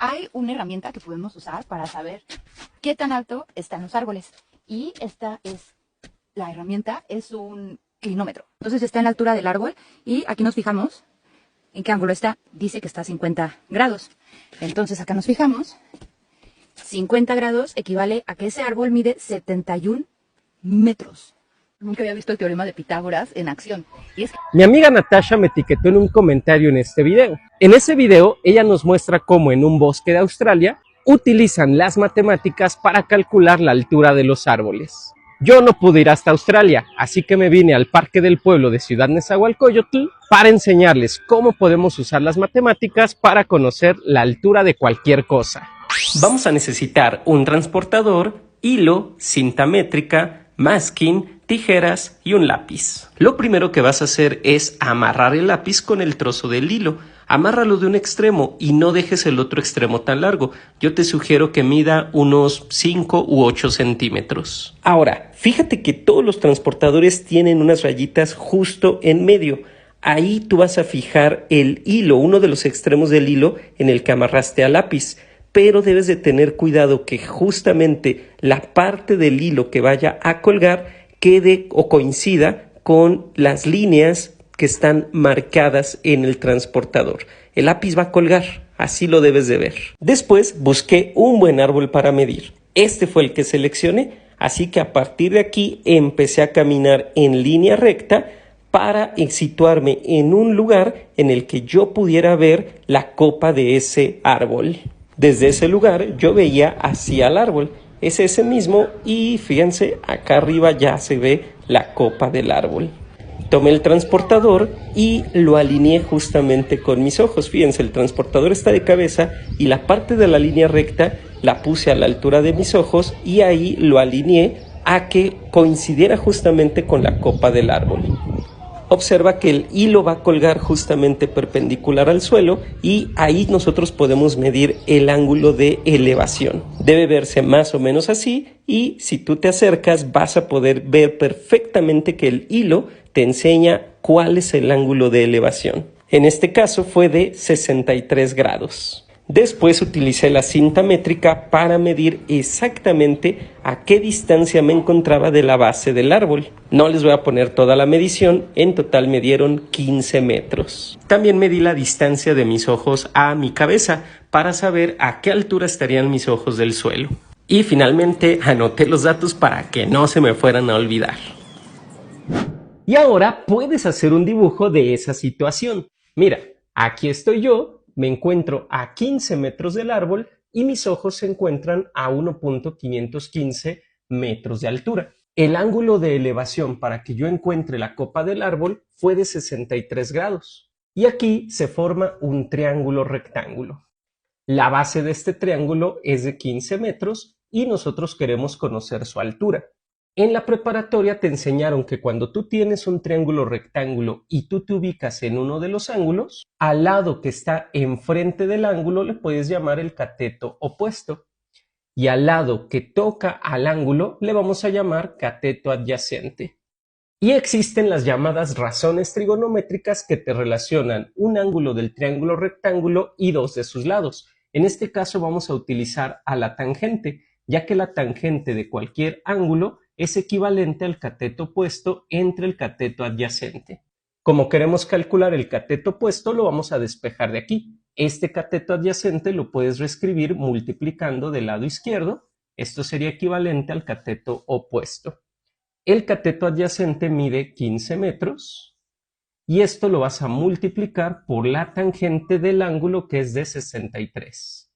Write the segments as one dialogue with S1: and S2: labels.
S1: Hay una herramienta que podemos usar para saber qué tan alto están los árboles. Y esta es la herramienta, es un clinómetro. Entonces está en la altura del árbol y aquí nos fijamos en qué ángulo está. Dice que está a 50 grados. Entonces acá nos fijamos. 50 grados equivale a que ese árbol mide 71 metros. Nunca había visto el teorema de Pitágoras en acción. Y es que...
S2: Mi amiga Natasha me etiquetó en un comentario en este video. En ese video, ella nos muestra cómo en un bosque de Australia utilizan las matemáticas para calcular la altura de los árboles. Yo no pude ir hasta Australia, así que me vine al Parque del Pueblo de Ciudad Nezahualcóyotl para enseñarles cómo podemos usar las matemáticas para conocer la altura de cualquier cosa. Vamos a necesitar un transportador, hilo, cinta métrica, masking, tijeras y un lápiz. Lo primero que vas a hacer es amarrar el lápiz con el trozo del hilo. Amárralo de un extremo y no dejes el otro extremo tan largo. Yo te sugiero que mida unos 5 u 8 centímetros. Ahora, fíjate que todos los transportadores tienen unas rayitas justo en medio. Ahí tú vas a fijar el hilo, uno de los extremos del hilo en el que amarraste al lápiz. Pero debes de tener cuidado que justamente la parte del hilo que vaya a colgar quede o coincida con las líneas que están marcadas en el transportador. El lápiz va a colgar, así lo debes de ver. Después busqué un buen árbol para medir. Este fue el que seleccioné, así que a partir de aquí empecé a caminar en línea recta para situarme en un lugar en el que yo pudiera ver la copa de ese árbol. Desde ese lugar yo veía hacia el árbol, es ese mismo, y fíjense, acá arriba ya se ve la copa del árbol. Tomé el transportador y lo alineé justamente con mis ojos. Fíjense, el transportador está de cabeza y la parte de la línea recta la puse a la altura de mis ojos y ahí lo alineé a que coincidiera justamente con la copa del árbol. Observa que el hilo va a colgar justamente perpendicular al suelo y ahí nosotros podemos medir el ángulo de elevación. Debe verse más o menos así y si tú te acercas vas a poder ver perfectamente que el hilo te enseña cuál es el ángulo de elevación. En este caso fue de 63 grados. Después utilicé la cinta métrica para medir exactamente a qué distancia me encontraba de la base del árbol. No les voy a poner toda la medición, en total me dieron 15 metros. También medí la distancia de mis ojos a mi cabeza para saber a qué altura estarían mis ojos del suelo. Y finalmente anoté los datos para que no se me fueran a olvidar. Y ahora puedes hacer un dibujo de esa situación. Mira, aquí estoy yo. Me encuentro a 15 metros del árbol y mis ojos se encuentran a 1.515 metros de altura. El ángulo de elevación para que yo encuentre la copa del árbol fue de 63 grados. Y aquí se forma un triángulo rectángulo. La base de este triángulo es de 15 metros y nosotros queremos conocer su altura. En la preparatoria te enseñaron que cuando tú tienes un triángulo rectángulo y tú te ubicas en uno de los ángulos, al lado que está enfrente del ángulo le puedes llamar el cateto opuesto. Y al lado que toca al ángulo le vamos a llamar cateto adyacente. Y existen las llamadas razones trigonométricas que te relacionan un ángulo del triángulo rectángulo y dos de sus lados. En este caso vamos a utilizar a la tangente, ya que la tangente de cualquier ángulo es equivalente al cateto opuesto entre el cateto adyacente. Como queremos calcular el cateto opuesto, lo vamos a despejar de aquí. Este cateto adyacente lo puedes reescribir multiplicando del lado izquierdo. Esto sería equivalente al cateto opuesto. El cateto adyacente mide 15 metros y esto lo vas a multiplicar por la tangente del ángulo que es de 63.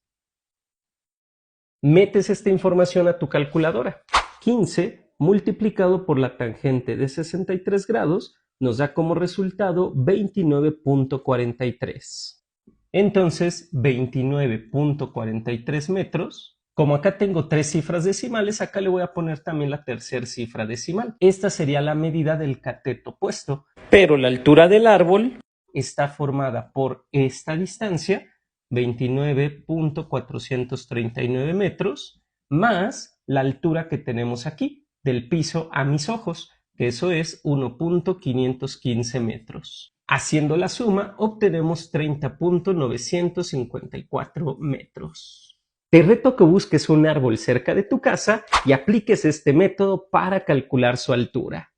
S2: Metes esta información a tu calculadora. 15 multiplicado por la tangente de 63 grados nos da como resultado 29.43. Entonces, 29.43 metros. Como acá tengo 3 cifras decimales, acá le voy a poner también la tercera cifra decimal. Esta sería la medida del cateto opuesto. Pero la altura del árbol está formada por esta distancia, 29.439 metros, más la altura que tenemos aquí, del piso a mis ojos, que eso es 1.515 metros. Haciendo la suma, obtenemos 30.954 metros. Te reto que busques un árbol cerca de tu casa y apliques este método para calcular su altura.